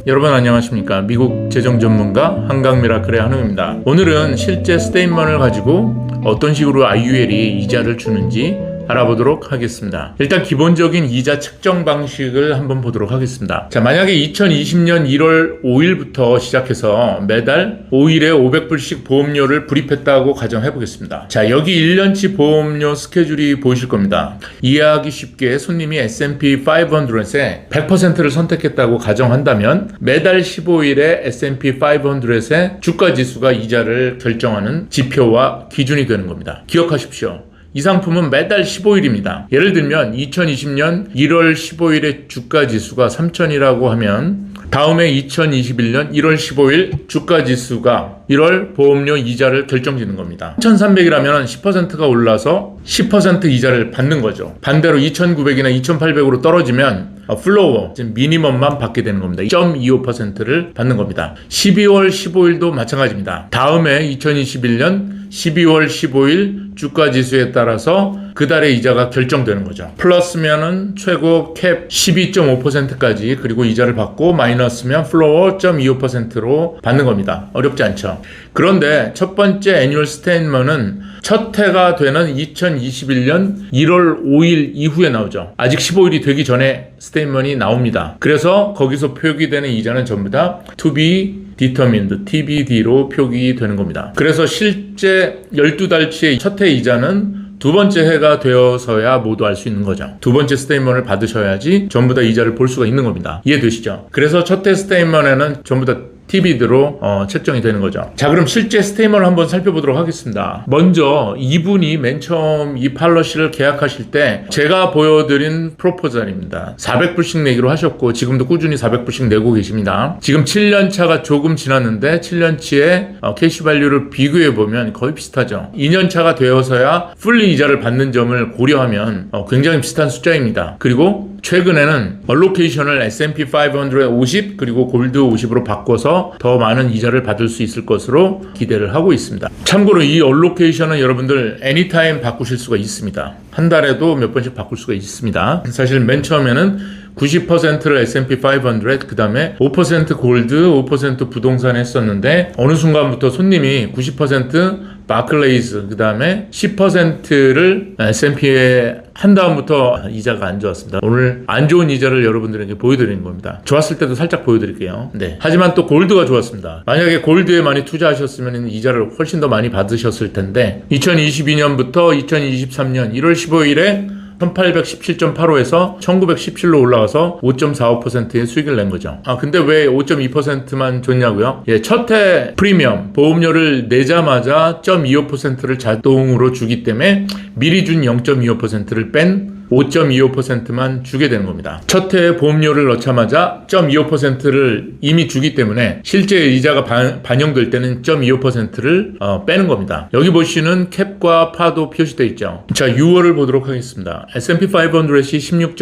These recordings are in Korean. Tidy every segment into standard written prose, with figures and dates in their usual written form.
여러분 안녕하십니까. 미국 재정 전문가 한강미라클의 한웅입니다. 오늘은 실제 스테인먼을 가지고 어떤 식으로 IUL이 이자를 주는지 알아보도록 하겠습니다. 일단 기본적인 이자 측정 방식을 한번 보도록 하겠습니다. 자, 만약에 2020년 1월 5일부터 시작해서 매달 5일에 500불씩 보험료를 불입했다고 가정해 보겠습니다. 자, 여기 1년치 보험료 스케줄이 보이실 겁니다. 이해하기 쉽게 손님이 S&P 500에 100%를 선택했다고 가정한다면 매달 15일에 S&P 500의 주가 지수가 이자를 결정하는 지표와 기준이 되는 겁니다. 기억하십시오. 이 상품은 매달 15일입니다. 예를 들면 2020년 1월 15일에 주가 지수가 3000이라고 하면 다음해 2021년 1월 15일 주가 지수가 1월 보험료 이자를 결정짓는 겁니다. 1300이라면 10%가 올라서 10% 이자를 받는 거죠. 반대로 2900이나 2800으로 떨어지면 플로어, 미니멈만 받게 되는 겁니다. 0.25%를 받는 겁니다. 12월 15일도 마찬가지입니다. 다음해 2021년 12월 15일 주가 지수에 따라서 그 달의 이자가 결정되는 거죠. 플러스면은 최고 캡 12.5%까지 그리고 이자를 받고 마이너스면 플로어 0.25%로 받는 겁니다. 어렵지 않죠. 그런데 첫 번째 애뉴얼 스테인먼은 첫 해가 되는 2021년 1월 5일 이후에 나오죠. 아직 15일이 되기 전에 스테인먼이 나옵니다. 그래서 거기서 표기되는 이자는 전부 다 to be determined, TBD로 표기되는 겁니다. 그래서 실제 12달치의 첫 해 이자는 두 번째 해가 되어서야 모두 알 수 있는 거죠. 두 번째 스테인먼을 받으셔야지 전부 다 이자를 볼 수가 있는 겁니다. 이해되시죠? 그래서 첫 해 스테인먼에는 전부 다 TBD로 책정이 되는 거죠. 자, 그럼 실제 스테인먼을 한번 살펴보도록 하겠습니다. 먼저 이분이 맨 처음 이 팔러시를 계약하실 때 제가 보여드린 프로포절입니다. 400불씩 내기로 하셨고 지금도 꾸준히 400불씩 내고 계십니다. 지금 7년 차가 조금 지났는데 7년치의 캐시밸류를 비교해보면 거의 비슷하죠. 2년 차가 되어서야 풀리 이자를 받는 점을 고려하면 굉장히 비슷한 숫자입니다. 그리고 최근에는 얼로케이션을 S&P 500에 50 그리고 골드 50으로 바꿔서 더 많은 이자를 받을 수 있을 것으로 기대를 하고 있습니다. 참고로 이 얼로케이션은 여러분들 애니타임 바꾸실 수가 있습니다. 한 달에도 몇 번씩 바꿀 수가 있습니다. 사실 맨 처음에는 90%를 S&P 500, 그 다음에 5% 골드, 5% 부동산 했었는데 어느 순간부터 손님이 90% 바클레이즈, 그 다음에 10%를 S&P에 한 다음부터 이자가 안 좋았습니다. 오늘 안 좋은 이자를 여러분들에게 보여드리는 겁니다. 좋았을 때도 살짝 보여드릴게요. 네. 하지만 또 골드가 좋았습니다. 만약에 골드에 많이 투자하셨으면 이자를 훨씬 더 많이 받으셨을 텐데 2022년부터 2023년 1월 15일에 1817.85에서 1917로 올라가서 5.45%의 수익을 낸 거죠. 근데 왜 5.2%만 줬냐고요? 예, 첫 해 프리미엄 보험료를 내자마자 0.25%를 자동으로 주기 때문에 미리 준 0.25%를 뺀 5.25%만 주게 되는 겁니다. 첫 해에 보험료를 넣자마자 0.25%를 이미 주기 때문에 실제 이자가 반영될 때는 0.25%를 빼는 겁니다. 여기 보시는 캡과 파도 표시되어 있죠. 자, 6월을 보도록 하겠습니다. S&P 500이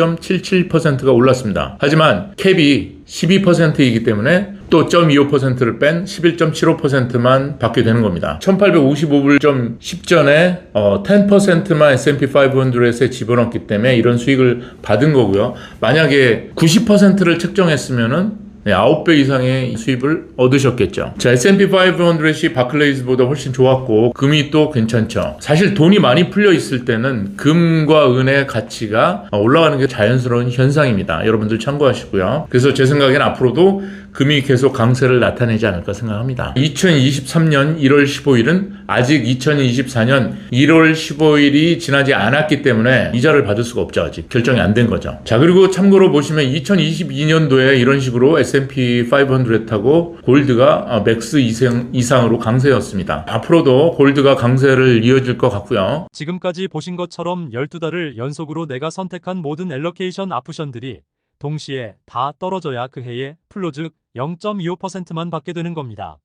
16.77%가 올랐습니다. 하지만 캡이 12%이기 때문에 또 0.25%를 뺀 11.75%만 받게 되는 겁니다. 1855불 좀 10전에 10%만 S&P 500에 집어넣기 때문에 이런 수익을 받은 거고요. 만약에 90%를 책정했으면은 9배 이상의 수입을 얻으셨겠죠. 자, S&P 500이 바클레이즈보다 훨씬 좋았고 금이 또 괜찮죠. 사실 돈이 많이 풀려 있을 때는 금과 은의 가치가 올라가는 게 자연스러운 현상입니다. 여러분들 참고하시고요. 그래서 제 생각에는 앞으로도 금이 계속 강세를 나타내지 않을까 생각합니다. 2023년 1월 15일은 아직 2024년 1월 15일이 지나지 않았기 때문에 이자를 받을 수가 없죠. 아직 결정이 안 된 거죠. 자, 그리고 참고로 보시면 2022년도에 이런 식으로 S&P 500하고 골드가 맥스 이상으로 강세였습니다. 앞으로도 골드가 강세를 이어질 것 같고요. 지금까지 보신 것처럼 12달을 연속으로 내가 선택한 모든 엘로케이션 옵션들이 동시에 다 떨어져야 그 해에 플로 즉 0.25%만 받게 되는 겁니다.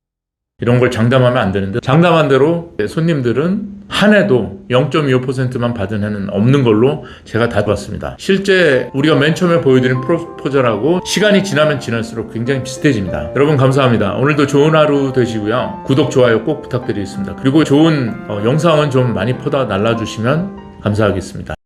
이런 걸 장담하면 안 되는데 장담한 대로 손님들은 한 해도 0.25%만 받은 해는 없는 걸로 제가 다 봤습니다. 실제 우리가 맨 처음에 보여드린 프로포절하고 시간이 지나면 지날수록 굉장히 비슷해집니다. 여러분 감사합니다. 오늘도 좋은 하루 되시고요. 구독, 좋아요 꼭 부탁드리겠습니다. 그리고 좋은 영상은 좀 많이 퍼다 날라주시면 감사하겠습니다.